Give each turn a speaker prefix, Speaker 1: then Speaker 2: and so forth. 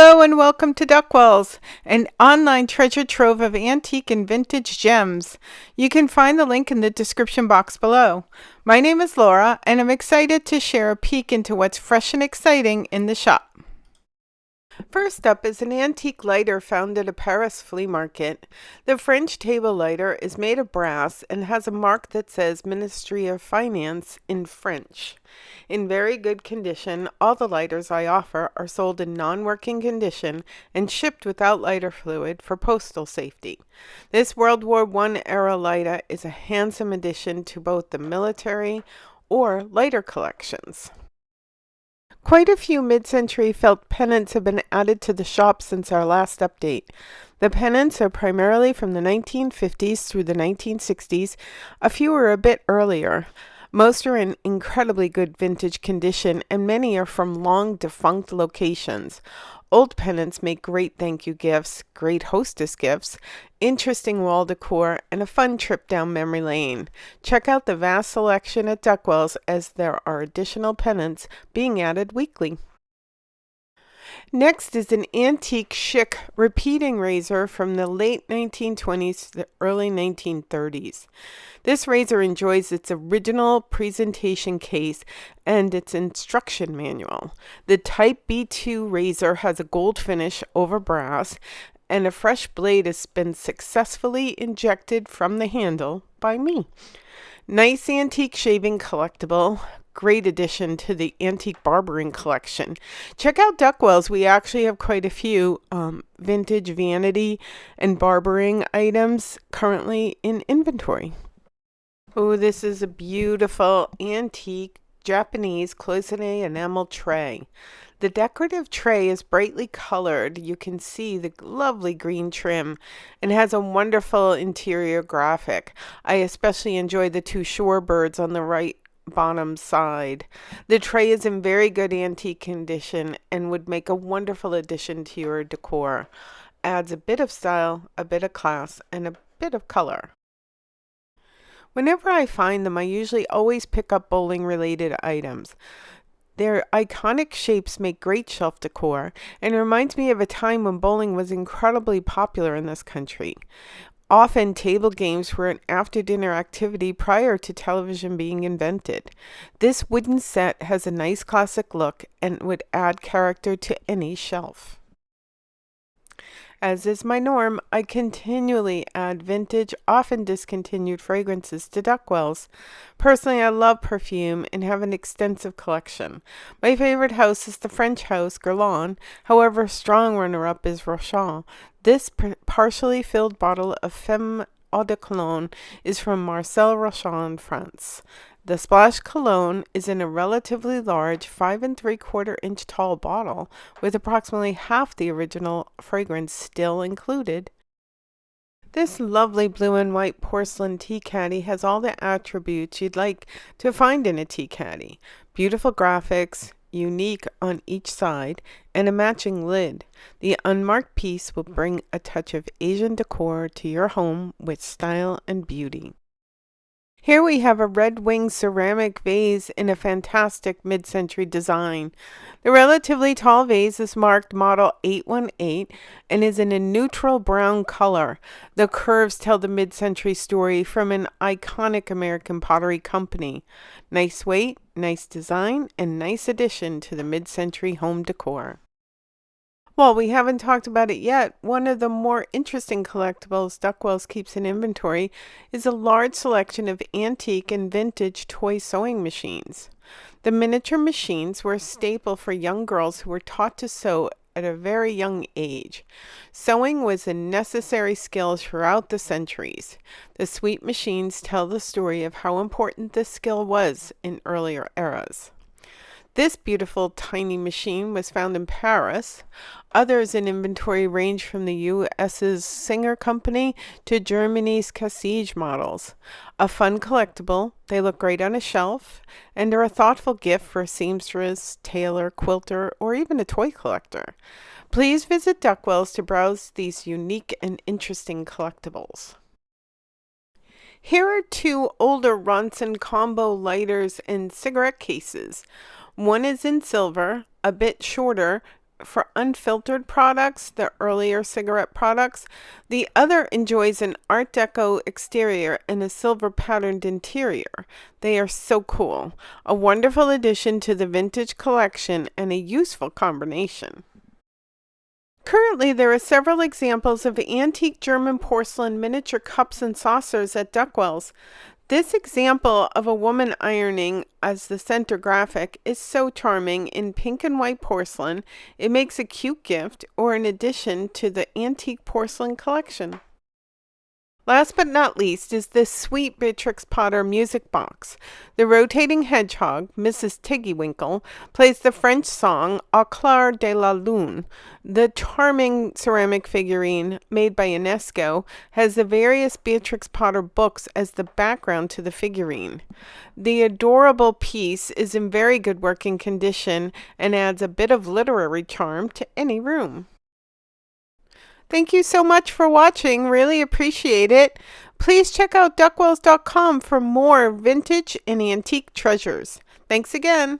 Speaker 1: Hello and welcome to Duckwells, an online treasure trove of antique and vintage gems. You can find the link in the description box below. My name is Laura and I'm excited to share a peek into what's fresh and exciting in the shop. First up is an antique lighter found at a Paris flea market. The French table lighter is made of brass and has a mark that says Ministry of Finance in French. In very good condition, all the lighters I offer are sold in non-working condition and shipped without lighter fluid for postal safety. This World War I era lighter is a handsome addition to both the military or lighter collections. Quite a few mid-century felt pennants have been added to the shop since our last update. The pennants are primarily from the 1950s through the 1960s. A few are a bit earlier. Most are in incredibly good vintage condition, and many are from long defunct locations. Old pennants make great thank you gifts, great hostess gifts, interesting wall decor, and a fun trip down memory lane. Check out the vast selection at Duckwells as there are additional pennants being added weekly. Next is an antique Schick repeating razor from the late 1920s to the early 1930s. This razor enjoys its original presentation case and its instruction manual. The Type B2 razor has a gold finish over brass, and a fresh blade has been successfully injected from the handle by me. Nice antique shaving collectible. Great addition to the antique barbering collection. Check out Duckwells. We actually have quite a few vintage vanity and barbering items currently in inventory. Oh, this is a beautiful antique Japanese cloisonné enamel tray. The decorative tray is brightly colored. You can see the lovely green trim and has a wonderful interior graphic. I especially enjoy the two shorebirds on the right bottom side. The tray is in very good antique condition and would make a wonderful addition to your decor. Adds a bit of style, a bit of class, and a bit of color. Whenever I find them, I usually always pick up bowling related items. Their iconic shapes make great shelf decor and reminds me of a time when bowling was incredibly popular in this country. Often table games were an after-dinner activity prior to television being invented. This wooden set has a nice classic look and would add character to any shelf. As is my norm, I continually add vintage, often discontinued fragrances to Duckwells. Personally, I love perfume and have an extensive collection. My favorite house is the French house, Guerlain. However, a strong runner-up is Rochon. This partially filled bottle of Femme Eau de Cologne is from Marcel Rochon, France. The Splash Cologne is in a relatively large 5 3/4 inch tall bottle with approximately half the original fragrance still included. This lovely blue and white porcelain tea caddy has all the attributes you'd like to find in a tea caddy. Beautiful graphics, unique on each side, and a matching lid. The unmarked piece will bring a touch of Asian decor to your home with style and beauty. Here we have a red wing ceramic vase in a fantastic mid-century design. The relatively tall vase is marked model 818 and is in a neutral brown color. The curves tell the mid-century story from an iconic American pottery company. Nice weight, nice design, and nice addition to the mid-century home decor. Well, we haven't talked about it yet. One of the more interesting collectibles Duckwells keeps in inventory is a large selection of antique and vintage toy sewing machines. The miniature machines were a staple for young girls who were taught to sew at a very young age. Sewing was a necessary skill throughout the centuries. The sweet machines tell the story of how important this skill was in earlier eras. This beautiful tiny machine was found in Paris. Others in inventory range from the US's Singer Company to Germany's Cassage models. A fun collectible, they look great on a shelf, and are a thoughtful gift for a seamstress, tailor, quilter, or even a toy collector. Please visit Duckwells to browse these unique and interesting collectibles. Here are two older Ronson combo lighters and cigarette cases. One is in silver, a bit shorter, for unfiltered products, the earlier cigarette products. The other enjoys an Art Deco exterior and a silver patterned interior. They are so cool. A wonderful addition to the vintage collection and a useful combination. Currently, there are several examples of antique German porcelain miniature cups and saucers at Duckwell's. This example of a woman ironing as the center graphic is so charming in pink and white porcelain. It makes a cute gift or an addition to the antique porcelain collection. Last but not least is this sweet Beatrix Potter music box. The rotating hedgehog, Mrs. Tiggywinkle, plays the French song Au clair de la lune. The charming ceramic figurine, made by UNESCO, has the various Beatrix Potter books as the background to the figurine. The adorable piece is in very good working condition and adds a bit of literary charm to any room. Thank you so much for watching. Really appreciate it. Please check out duckwells.com for more vintage and antique treasures. Thanks again.